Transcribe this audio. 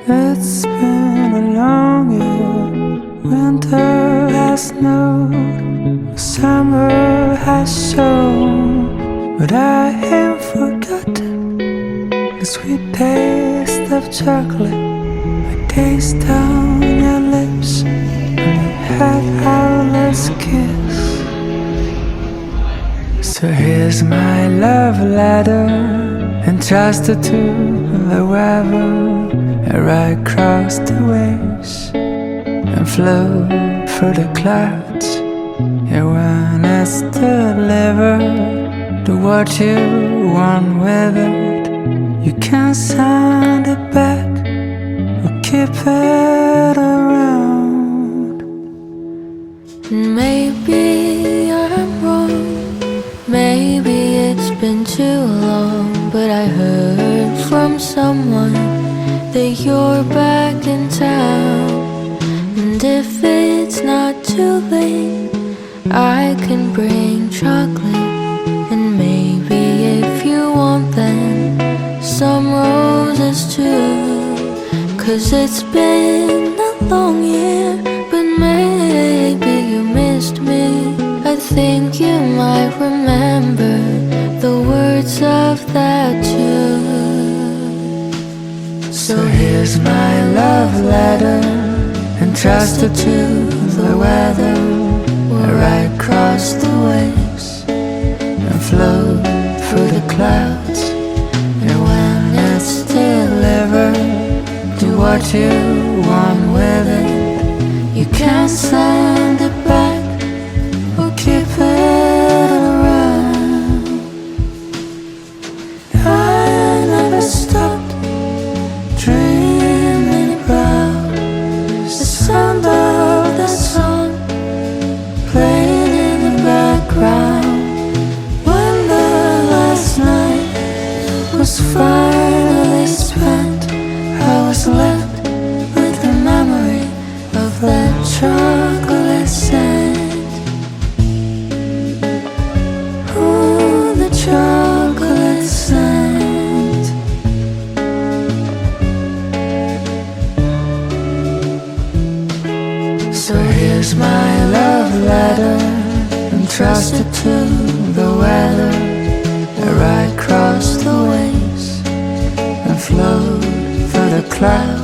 It's been a long year. Winter has snowed, summer has shown, but I ain't forgotten the sweet taste of chocolate. I taste on your lips when we had our last kiss. So here's my love letter, entrusted to the weather. I ride across the waves and flow through the clouds. Yeah, when it's delivered, do what you want with it. You can send it back or keep it around. Maybe I'm wrong, maybe it's been too long, but I heard from someone that you're back in town. And if it's not too late, I can bring chocolate. And maybe if you want them, some roses too. 'Cause it's been a long year, but maybe you missed me. I think you might remember the words of that tune. So here's my love letter, entrusted to the weather. I ride across the waves and float through the clouds. And when it's delivered, do what you want with it. You can send it back or keep it around. I never stopped dreaming about the sound of that song playing in the background. When the last night was finally spent, I was left with the memory of that chocolate scent. Ooh, the chocolate scent. So here's my love letter, entrusted to the weather. I ride across the waves and float through the clouds.